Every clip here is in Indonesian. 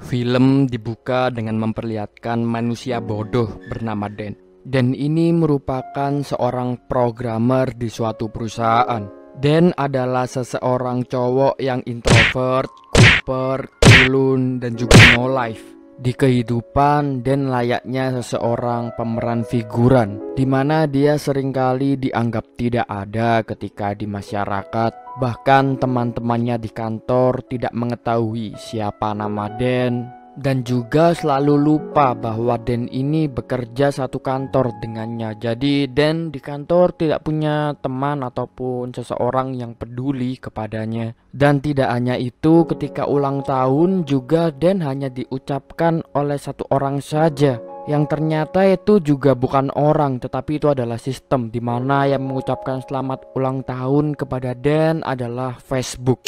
Film dibuka dengan memperlihatkan manusia bodoh bernama Dan. Dan ini merupakan seorang programmer di suatu perusahaan. Dan adalah seseorang cowok yang introvert, kuper, culun, dan juga no life. Di kehidupan, Dan layaknya seseorang pemeran figuran, di mana dia seringkali dianggap tidak ada ketika di masyarakat. Bahkan teman-temannya di kantor tidak mengetahui siapa nama Dan, dan juga selalu lupa bahwa Dan ini bekerja satu kantor dengannya. Jadi Dan di kantor tidak punya teman ataupun seseorang yang peduli kepadanya. Dan tidak hanya itu, ketika ulang tahun juga Dan hanya diucapkan oleh satu orang saja, yang ternyata itu juga bukan orang, tetapi itu adalah sistem, di mana yang mengucapkan selamat ulang tahun kepada Dan adalah Facebook.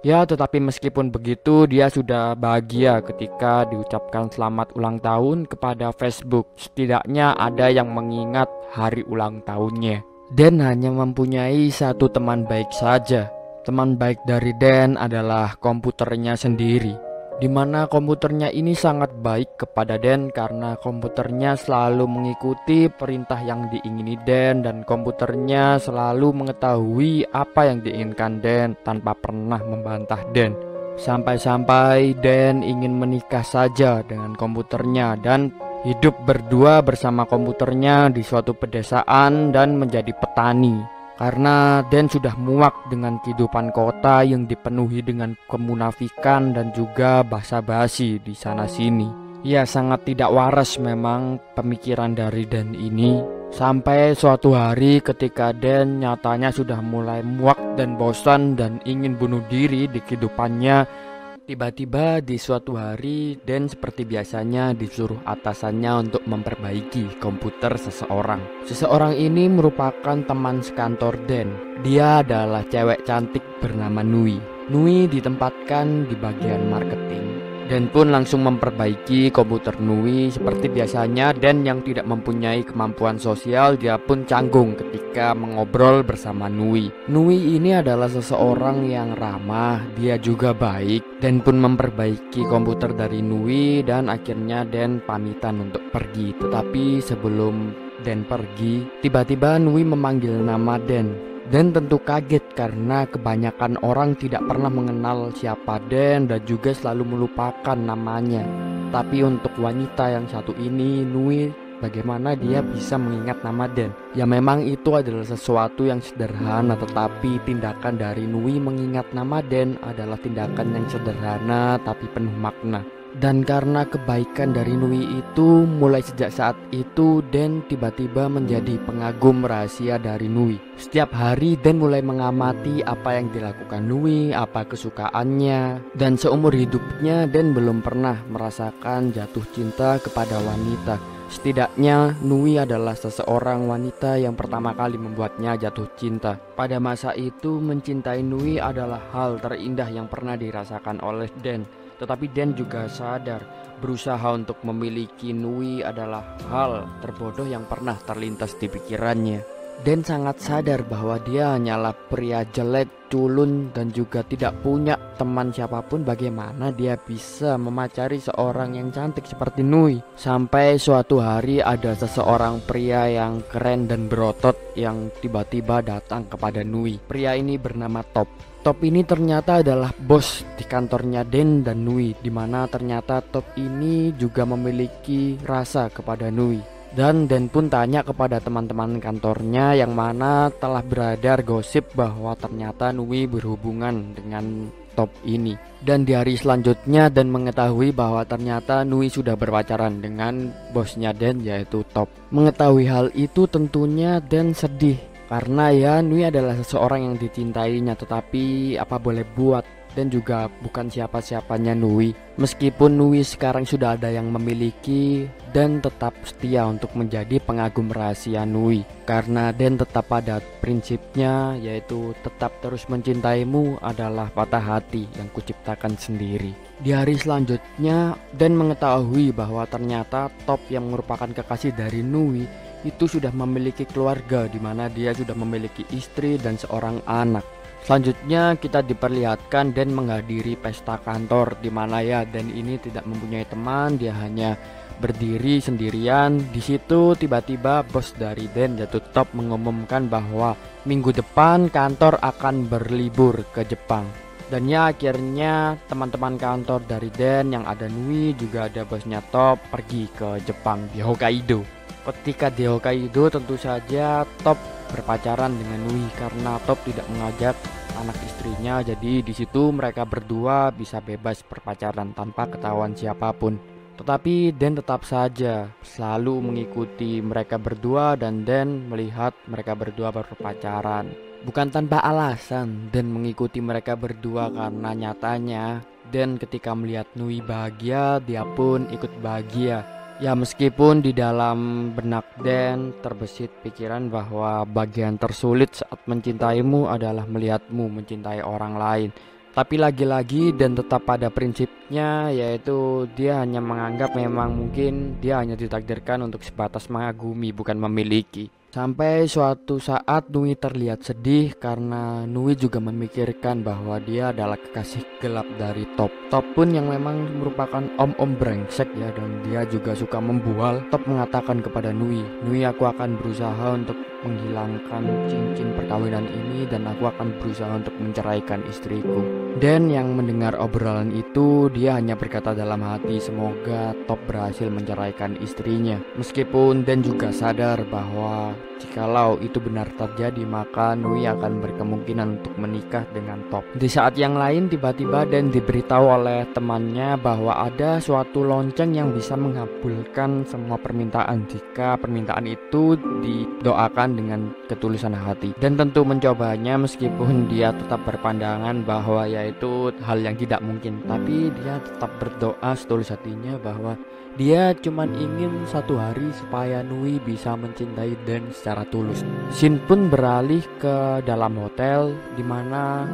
Ya, tetapi meskipun begitu, dia sudah bahagia ketika diucapkan selamat ulang tahun kepada Facebook. Setidaknya ada yang mengingat hari ulang tahunnya. Dan hanya mempunyai satu teman baik saja. Teman baik dari Dan adalah komputernya sendiri, di mana komputernya ini sangat baik kepada Dan karena komputernya selalu mengikuti perintah yang diingini Dan, dan komputernya selalu mengetahui apa yang diinginkan Dan tanpa pernah membantah Dan. Sampai-sampai Dan ingin menikah saja dengan komputernya dan hidup berdua bersama komputernya di suatu pedesaan dan menjadi petani. Karena Dan sudah muak dengan kehidupan kota yang dipenuhi dengan kemunafikan dan juga basa-basi di sana-sini. Ya, sangat tidak waras memang pemikiran dari Dan ini. Sampai suatu hari ketika Dan nyatanya sudah mulai muak dan bosan dan ingin bunuh diri di kehidupannya, tiba-tiba di suatu hari Dan seperti biasanya disuruh atasannya untuk memperbaiki komputer seseorang. Seseorang ini merupakan teman sekantor Dan. Dia adalah cewek cantik bernama Nui. Nui ditempatkan di bagian marketing. Dan pun langsung memperbaiki komputer Nui seperti biasanya. Dan yang tidak mempunyai kemampuan sosial, dia pun canggung ketika mengobrol bersama Nui. Nui ini adalah seseorang yang ramah, dia juga baik, dan pun memperbaiki komputer dari Nui. Dan akhirnya Dan pamitan untuk pergi. Tetapi sebelum Dan pergi, tiba-tiba Nui memanggil nama Dan. Dan tentu kaget karena kebanyakan orang tidak pernah mengenal siapa Dan dan juga selalu melupakan namanya. Tapi untuk wanita yang satu ini, Nui, bagaimana dia bisa mengingat nama Dan? Ya memang itu adalah sesuatu yang sederhana, tetapi tindakan dari Nui mengingat nama Dan adalah tindakan yang sederhana tapi penuh makna. Dan karena kebaikan dari Nui itu, mulai sejak saat itu Dan tiba-tiba menjadi pengagum rahasia dari Nui. Setiap hari Dan mulai mengamati apa yang dilakukan Nui, apa kesukaannya. Dan seumur hidupnya Dan belum pernah merasakan jatuh cinta kepada wanita. Setidaknya Nui adalah seseorang wanita yang pertama kali membuatnya jatuh cinta. Pada masa itu mencintai Nui adalah hal terindah yang pernah dirasakan oleh Dan. Tetapi Dan juga sadar berusaha untuk memiliki Nui adalah hal terbodoh yang pernah terlintas di pikirannya. Dan sangat sadar bahwa dia hanyalah pria jelek, culun, dan juga tidak punya teman siapapun. Bagaimana dia bisa memacari seorang yang cantik seperti Nui? Sampai suatu hari ada seseorang pria yang keren dan berotot yang tiba-tiba datang kepada Nui. Pria ini bernama Top. Top ini ternyata adalah bos di kantornya Dan dan Nui, di mana ternyata Top ini juga memiliki rasa kepada Nui. Dan Dan pun tanya kepada teman-teman kantornya, yang mana telah beredar gosip bahwa ternyata Nui berhubungan dengan Top ini. Dan di hari selanjutnya Dan mengetahui bahwa ternyata Nui sudah berpacaran dengan bosnya Dan, yaitu Top. Mengetahui hal itu tentunya Dan sedih, karena ya Nui adalah seseorang yang dicintainya, tetapi apa boleh buat, Dan juga bukan siapa-siapanya Nui. Meskipun Nui sekarang sudah ada yang memiliki, Dan tetap setia untuk menjadi pengagum rahasia Nui. Karena Dan tetap pada prinsipnya, yaitu tetap terus mencintaimu adalah patah hati yang kuciptakan sendiri. Di hari selanjutnya Dan mengetahui bahwa ternyata Top yang merupakan kekasih dari Nui itu sudah memiliki keluarga, di mana dia sudah memiliki istri dan seorang anak. Selanjutnya kita diperlihatkan Dan menghadiri pesta kantor di mana ya Dan ini tidak mempunyai teman, dia hanya berdiri sendirian. Di situ tiba-tiba bos dari Dan yaitu Top mengumumkan bahwa minggu depan kantor akan berlibur ke Jepang. Dan ya akhirnya teman-teman kantor dari Dan yang ada Nui juga ada bosnya Top pergi ke Jepang di Hokkaido. Ketika di Hokkaido tentu saja Top berpacaran dengan Nui karena Top tidak mengajak anak istrinya, jadi di situ mereka berdua bisa bebas berpacaran tanpa ketahuan siapapun. Tetapi Dan tetap saja selalu mengikuti mereka berdua dan Dan melihat mereka berdua berpacaran. Bukan tanpa alasan Dan mengikuti mereka berdua karena nyatanya Dan ketika melihat Nui bahagia, dia pun ikut bahagia. Ya meskipun di dalam benak Dan terbesit pikiran bahwa bagian tersulit saat mencintaimu adalah melihatmu mencintai orang lain. Tapi lagi-lagi Dan tetap pada prinsipnya, yaitu dia hanya menganggap memang mungkin dia hanya ditakdirkan untuk sebatas mengagumi bukan memiliki. Sampai suatu saat Nui terlihat sedih karena Nui juga memikirkan bahwa dia adalah kekasih gelap dari Top. Top pun yang memang merupakan om-om brengsek ya, dan dia juga suka membual. Top mengatakan kepada Nui, Nui aku akan berusaha untuk menghilangkan cincin perkawinan ini dan aku akan berusaha untuk menceraikan istriku. Dan yang mendengar obrolan itu dia hanya berkata dalam hati semoga Top berhasil menceraikan istrinya. Meskipun Dan juga sadar bahwa jikalau itu benar terjadi maka Nui akan berkemungkinan untuk menikah dengan Top. Di saat yang lain tiba-tiba Dan diberitahu oleh temannya bahwa ada suatu lonceng yang bisa mengabulkan semua permintaan jika permintaan itu didoakan dengan ketulusan hati. Dan tentu mencobanya meskipun dia tetap berpandangan bahwa yaitu hal yang tidak mungkin, tapi dia tetap berdoa setulus hatinya bahwa dia cuman ingin satu hari supaya Nui bisa mencintai Dan secara tulus. Scene pun beralih ke dalam hotel di mana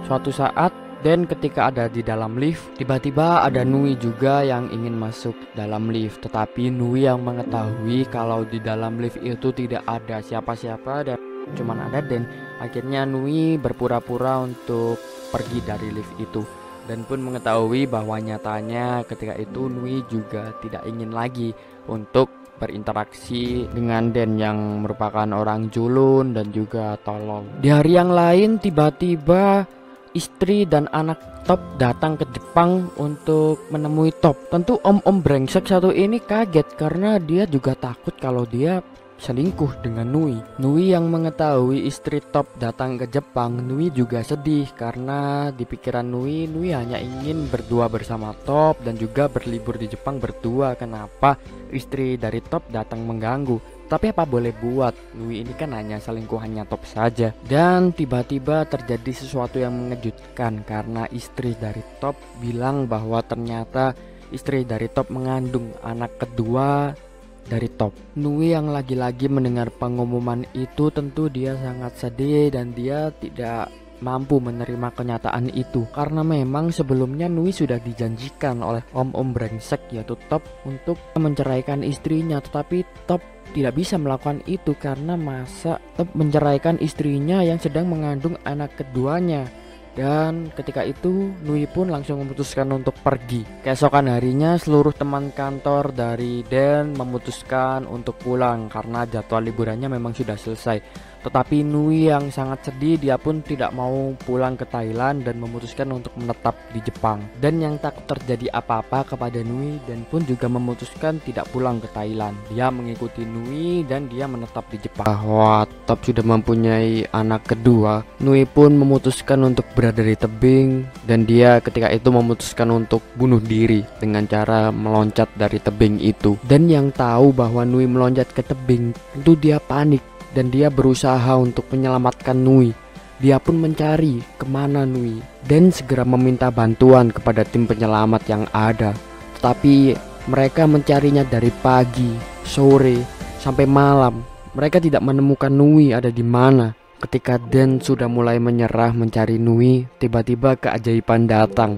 suatu saat Dan ketika ada di dalam lift, tiba-tiba ada Nui juga yang ingin masuk dalam lift. Tetapi Nui yang mengetahui kalau di dalam lift itu tidak ada siapa-siapa dan cuman ada Dan. Akhirnya Nui berpura-pura untuk pergi dari lift itu. Dan pun mengetahui bahwa nyatanya ketika itu Nui juga tidak ingin lagi untuk berinteraksi dengan Dan yang merupakan orang culun dan juga tolol. Di hari yang lain tiba-tiba istri dan anak Top datang ke Jepang untuk menemui Top. Tentu om-om brengsek satu ini kaget karena dia juga takut kalau dia selingkuh dengan Nui. Nui yang mengetahui istri Top datang ke Jepang, Nui juga sedih karena di pikiran Nui hanya ingin berdua bersama Top dan juga berlibur di Jepang berdua. Kenapa istri dari Top datang mengganggu? Tapi apa boleh buat, Nui ini kan hanya selingkuhannya Top saja. Dan tiba-tiba terjadi sesuatu yang mengejutkan karena istri dari Top bilang bahwa ternyata istri dari Top mengandung anak kedua dari Top. Nui yang lagi-lagi mendengar pengumuman itu tentu dia sangat sedih dan dia tidak mampu menerima kenyataan itu karena memang sebelumnya Nui sudah dijanjikan oleh om-om brengsek yaitu Top untuk menceraikan istrinya, tetapi Top tidak bisa melakukan itu karena masa Top menceraikan istrinya yang sedang mengandung anak keduanya. Dan ketika itu Nui pun langsung memutuskan untuk pergi. Keesokan harinya seluruh teman kantor dari Dan memutuskan untuk pulang karena jadwal liburannya memang sudah selesai. Tetapi Nui yang sangat sedih, dia pun tidak mau pulang ke Thailand dan memutuskan untuk menetap di Jepang. Dan yang takut terjadi apa-apa kepada Nui dan pun juga memutuskan tidak pulang ke Thailand. Dia mengikuti Nui dan dia menetap di Jepang. Bahwa Top sudah mempunyai anak kedua, Nui pun memutuskan untuk berada di tebing dan dia ketika itu memutuskan untuk bunuh diri dengan cara meloncat dari tebing itu. Dan yang tahu bahwa Nui meloncat ke tebing, tentu dia panik dan dia berusaha untuk menyelamatkan Nui. Dia pun mencari kemana Nui dan segera meminta bantuan kepada tim penyelamat yang ada. Tetapi mereka mencarinya dari pagi, sore, sampai malam. Mereka tidak menemukan Nui ada di mana. Ketika Dan sudah mulai menyerah mencari Nui, tiba-tiba keajaiban datang.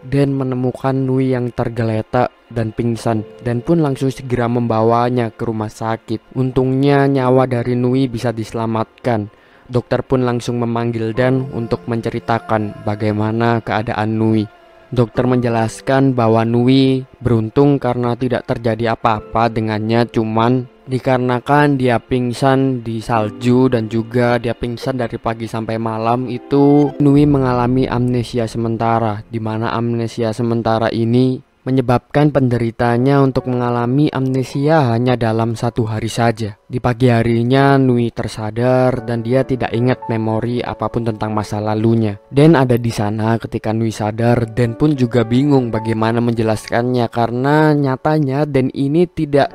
Dan menemukan Nui yang tergeletak dan pingsan dan pun langsung segera membawanya ke rumah sakit. Untungnya nyawa dari Nui bisa diselamatkan. dokter pun langsung memanggil Dan untuk menceritakan bagaimana keadaan Nui. Dokter menjelaskan bahwa Nui beruntung karena tidak terjadi apa-apa dengannya, cuman dikarenakan dia pingsan di salju dan juga dia pingsan dari pagi sampai malam, itu Nui mengalami amnesia sementara, di mana amnesia sementara ini menyebabkan penderitanya untuk mengalami amnesia hanya dalam 1 hari saja. Di pagi harinya Nui tersadar dan dia tidak ingat memori apapun tentang masa lalunya. Dan ada di sana ketika Nui sadar, Dan pun juga bingung bagaimana menjelaskannya karena nyatanya Dan ini tidak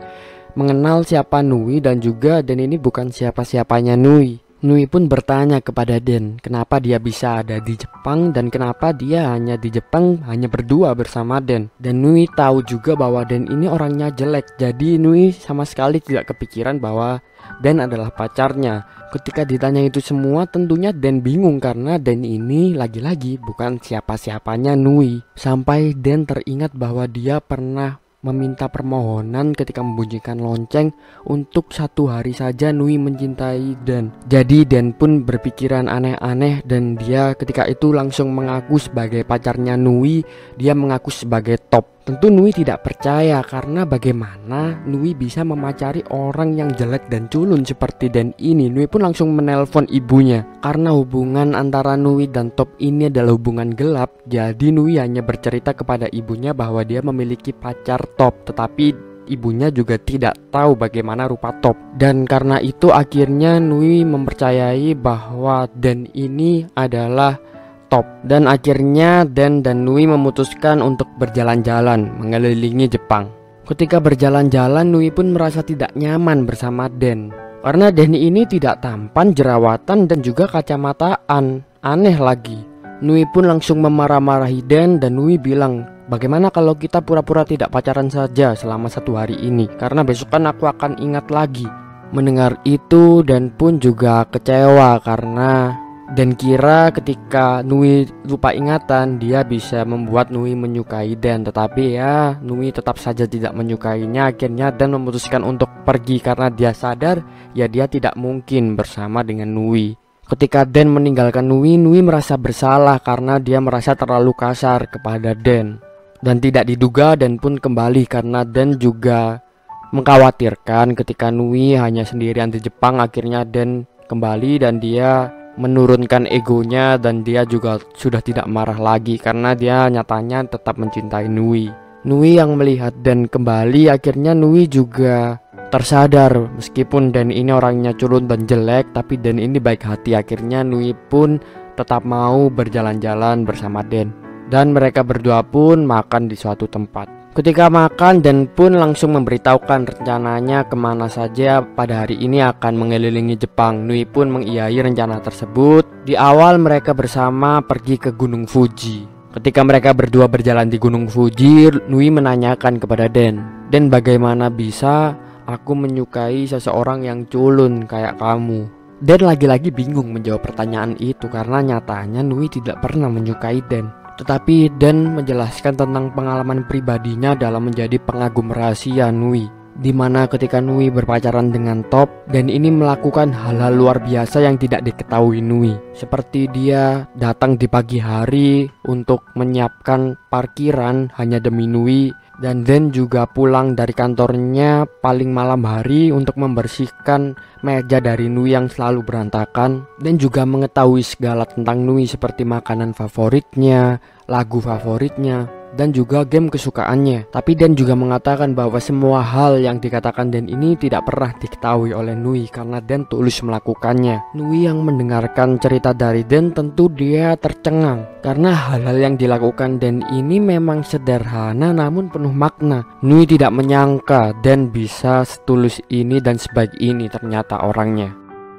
mengenal siapa Nui dan juga Dan ini bukan siapa-siapanya Nui. Nui pun bertanya kepada Den kenapa dia bisa ada di Jepang dan kenapa dia hanya di Jepang hanya berdua bersama Den. Dan Nui tahu juga bahwa Den ini orangnya jelek, jadi Nui sama sekali tidak kepikiran bahwa Den adalah pacarnya. Ketika ditanya itu semua, tentunya Den bingung karena Den ini lagi-lagi bukan siapa-siapanya Nui. Sampai Den teringat bahwa dia pernah meminta permohonan ketika membunyikan lonceng untuk 1 hari saja Nui mencintai Dan. Jadi Dan pun berpikiran aneh-aneh dan dia ketika itu langsung mengaku sebagai pacarnya Nui. Dia mengaku sebagai Top. Tentu Nui tidak percaya karena bagaimana Nui bisa memacari orang yang jelek dan culun seperti Dan ini. Nui pun langsung menelpon ibunya. Karena hubungan antara Nui dan Top ini adalah hubungan gelap, jadi Nui hanya bercerita kepada ibunya bahwa dia memiliki pacar Top, tetapi ibunya juga tidak tahu bagaimana rupa Top. Dan karena itu akhirnya Nui mempercayai bahwa Dan ini adalah Top. Dan akhirnya Dan dan Nui memutuskan untuk berjalan-jalan mengelilingi Jepang. Ketika berjalan-jalan, Nui pun merasa tidak nyaman bersama Dan karena Dan ini tidak tampan, jerawatan dan juga kacamataan. Aneh lagi. Nui pun langsung memarah-marahi Dan Nui bilang, bagaimana kalau kita pura-pura tidak pacaran saja selama 1 hari ini, karena besok kan aku akan ingat lagi. Mendengar itu Dan pun juga kecewa karena Dan kira ketika Nui lupa ingatan dia bisa membuat Nui menyukai Dan, tetapi ya Nui tetap saja tidak menyukainya. Akhirnya Dan memutuskan untuk pergi karena dia sadar ya dia tidak mungkin bersama dengan Nui. Ketika Dan meninggalkan Nui, Nui merasa bersalah karena dia merasa terlalu kasar kepada Dan. Dan tidak diduga Dan pun kembali karena Dan juga mengkhawatirkan ketika Nui hanya sendirian di Jepang. Akhirnya Dan kembali dan dia menurunkan egonya dan dia juga sudah tidak marah lagi karena dia nyatanya tetap mencintai Nui. Nui yang melihat Dan kembali, akhirnya Nui juga tersadar meskipun Dan ini orangnya culun dan jelek, tapi Dan ini baik hati. Akhirnya Nui pun tetap mau berjalan-jalan bersama Dan mereka berdua pun makan di suatu tempat. Ketika makan, Dan pun langsung memberitahukan rencananya kemana saja pada hari ini akan mengelilingi Jepang. Nui pun mengiyai rencana tersebut. Di awal mereka bersama pergi ke Gunung Fuji. Ketika mereka berdua berjalan di Gunung Fuji, Nui menanyakan kepada Dan bagaimana bisa aku menyukai seseorang yang culun kayak kamu? Dan lagi-lagi bingung menjawab pertanyaan itu karena nyatanya Nui tidak pernah menyukai Dan. Tetapi Dan menjelaskan tentang pengalaman pribadinya dalam menjadi pengagum rahasia Nui, di mana ketika Nui berpacaran dengan Top, Dan ini melakukan hal-hal luar biasa yang tidak diketahui Nui. Seperti dia datang di pagi hari untuk menyiapkan parkiran hanya demi Nui, dan Dan juga pulang dari kantornya paling malam hari untuk membersihkan meja dari Nui yang selalu berantakan. Dan juga mengetahui segala tentang Nui seperti makanan favoritnya, lagu favoritnya, dan juga game kesukaannya. Tapi Dan juga mengatakan bahwa semua hal yang dikatakan Dan ini tidak pernah diketahui oleh Nui karena Dan tulus melakukannya. Nui yang mendengarkan cerita dari Dan tentu dia tercengang karena hal-hal yang dilakukan Dan ini memang sederhana namun penuh makna. Nui tidak menyangka Dan bisa setulus ini dan sebaik ini ternyata orangnya.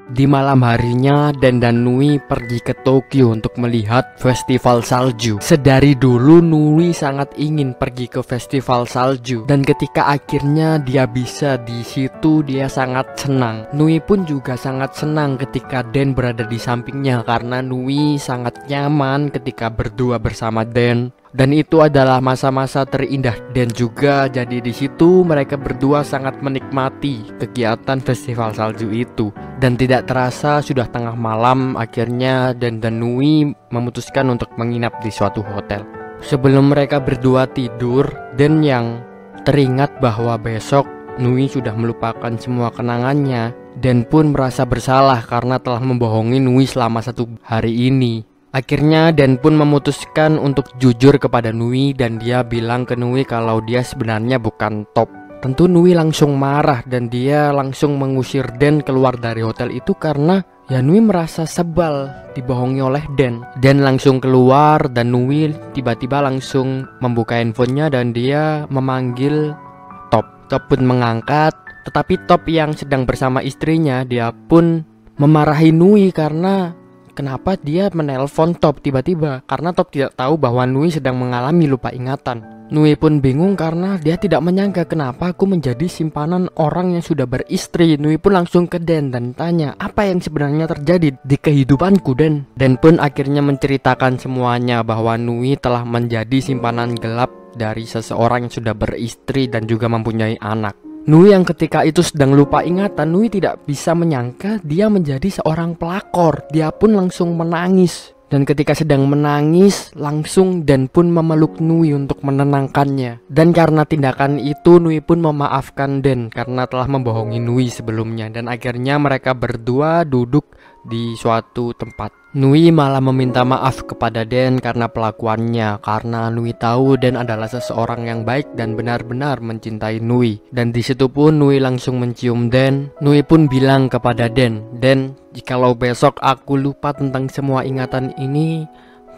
Di malam harinya Dan Nui pergi ke Tokyo untuk melihat festival salju. Sedari dulu Nui sangat ingin pergi ke festival salju, dan ketika akhirnya dia bisa di situ dia sangat senang. Nui pun juga sangat senang ketika Dan berada di sampingnya karena Nui sangat nyaman ketika berdua bersama Dan. Dan itu adalah masa-masa terindah dan juga jadi di situ mereka berdua sangat menikmati kegiatan festival salju itu. Dan tidak terasa sudah tengah malam, akhirnya Dan dan Nui memutuskan untuk menginap di suatu hotel. Sebelum mereka berdua tidur, Dan yang teringat bahwa besok Nui sudah melupakan semua kenangannya. Dan pun merasa bersalah karena telah membohongi Nui selama 1 hari ini. Akhirnya Dan pun memutuskan untuk jujur kepada Nui dan dia bilang ke Nui kalau dia sebenarnya bukan Top. Tentu Nui langsung marah dan dia langsung mengusir Dan keluar dari hotel itu karena ya Nui merasa sebal dibohongi oleh Dan. Dan langsung keluar dan Nui tiba-tiba langsung membuka handphonenya dan dia memanggil Top. Top pun mengangkat, tetapi Top yang sedang bersama istrinya dia pun memarahi Nui karena kenapa dia menelpon Top tiba-tiba, karena Top tidak tahu bahwa Nui sedang mengalami lupa ingatan. Nui pun bingung karena dia tidak menyangka kenapa aku menjadi simpanan orang yang sudah beristri. Nui pun langsung ke Dan dan tanya apa yang sebenarnya terjadi di kehidupanku. Dan pun akhirnya menceritakan semuanya bahwa Nui telah menjadi simpanan gelap dari seseorang yang sudah beristri dan juga mempunyai anak. Nui yang ketika itu sedang lupa ingatan, Nui tidak bisa menyangka dia menjadi seorang pelakor. Dia pun langsung menangis. Dan ketika sedang menangis, langsung Dan pun memeluk Nui untuk menenangkannya. Dan karena tindakan itu, Nui pun memaafkan Dan karena telah membohongi Nui sebelumnya. Dan akhirnya mereka berdua duduk di suatu tempat. Nui malah meminta maaf kepada Dan karena pelakuannya, karena Nui tahu Dan adalah seseorang yang baik dan benar-benar mencintai Nui. Dan di situ pun Nui langsung mencium Dan. Nui pun bilang kepada Dan, jikalau besok aku lupa tentang semua ingatan ini,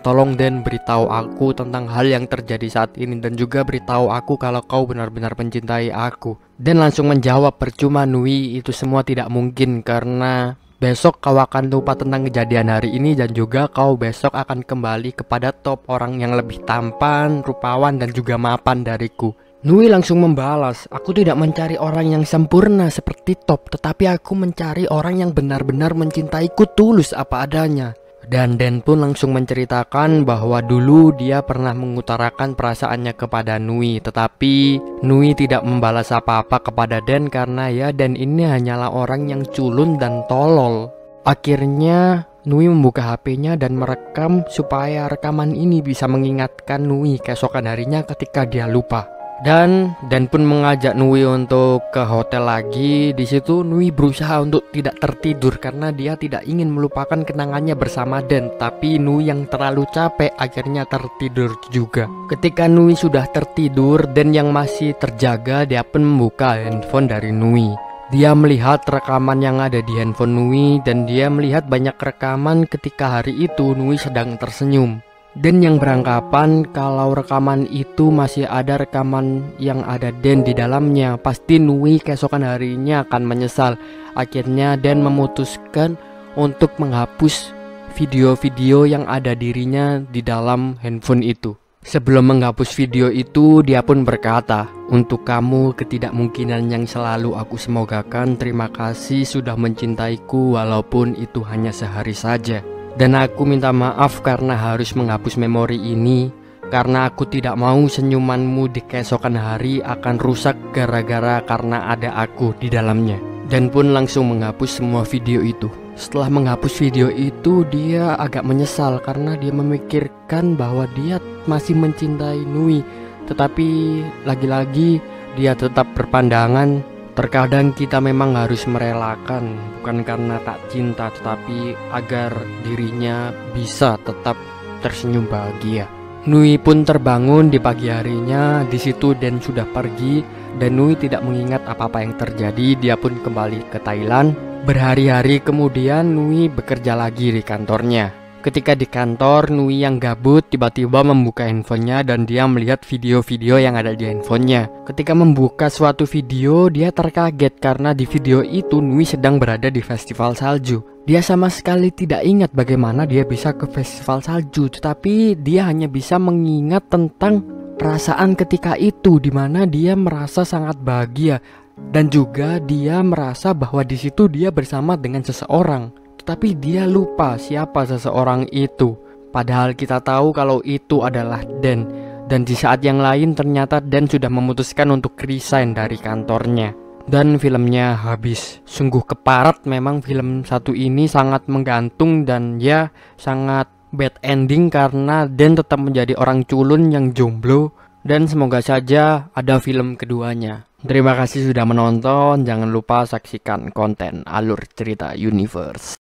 tolong Dan beritahu aku tentang hal yang terjadi saat ini dan juga beritahu aku kalau kau benar-benar mencintai aku. Dan langsung menjawab, percuma Nui, itu semua tidak mungkin karena besok kau akan lupa tentang kejadian hari ini dan juga kau besok akan kembali kepada Top, orang yang lebih tampan, rupawan dan juga mapan dariku. Nui langsung membalas, aku tidak mencari orang yang sempurna seperti Top, tetapi aku mencari orang yang benar-benar mencintaiku tulus apa adanya. Dan Dan pun langsung menceritakan bahwa dulu dia pernah mengutarakan perasaannya kepada Nui, tetapi Nui tidak membalas apa-apa kepada Dan karena ya Dan ini hanyalah orang yang culun dan tolol. Akhirnya Nui membuka HP-nya dan merekam supaya rekaman ini bisa mengingatkan Nui keesokan harinya ketika dia lupa. Dan pun mengajak Nui untuk ke hotel lagi. Di situ Nui berusaha untuk tidak tertidur karena dia tidak ingin melupakan kenangannya bersama Dan. Tapi Nui yang terlalu capek akhirnya tertidur juga. Ketika Nui sudah tertidur, Dan yang masih terjaga dia pun membuka handphone dari Nui. Dia melihat rekaman yang ada di handphone Nui dan dia melihat banyak rekaman ketika hari itu Nui sedang tersenyum. Dan yang beranggapan kalau rekaman itu masih ada rekaman yang ada Dan di dalamnya, pasti Nui keesokan harinya akan menyesal. Akhirnya Dan memutuskan untuk menghapus video-video yang ada dirinya di dalam handphone itu. Sebelum menghapus video itu, dia pun berkata, untuk kamu ketidakmungkinan yang selalu aku semogakan, terima kasih sudah mencintaiku walaupun itu hanya sehari saja. Dan aku minta maaf karena harus menghapus memori ini, karena aku tidak mau senyumanmu di keesokan hari akan rusak gara-gara karena ada aku di dalamnya. Dan pun langsung menghapus semua video itu. Setelah menghapus video itu, dia agak menyesal karena dia memikirkan bahwa dia masih mencintai Nui. Tetapi lagi-lagi dia tetap berpandangan, terkadang kita memang harus merelakan, bukan karena tak cinta, tetapi agar dirinya bisa tetap tersenyum bahagia. Nui pun terbangun di pagi harinya. Di situ Dan sudah pergi dan Nui tidak mengingat apa-apa yang terjadi. Dia pun kembali ke Thailand. Berhari-hari kemudian Nui bekerja lagi di kantornya. Ketika di kantor, Nui yang gabut tiba-tiba membuka handphonenya dan dia melihat video-video yang ada di handphonenya. Ketika membuka suatu video, dia terkaget karena di video itu Nui sedang berada di festival salju. Dia sama sekali tidak ingat bagaimana dia bisa ke festival salju, tetapi dia hanya bisa mengingat tentang perasaan ketika itu, di mana dia merasa sangat bahagia dan juga dia merasa bahwa di situ dia bersama dengan seseorang. Tapi dia lupa siapa seseorang itu. Padahal kita tahu kalau itu adalah Dan. Dan di saat yang lain ternyata Dan sudah memutuskan untuk resign dari kantornya. Dan filmnya habis. Sungguh keparat memang film satu ini, sangat menggantung dan ya sangat bad ending karena Dan tetap menjadi orang culun yang jomblo. Dan semoga saja ada film keduanya. Terima kasih sudah menonton. Jangan lupa saksikan konten Alur Cerita Universe.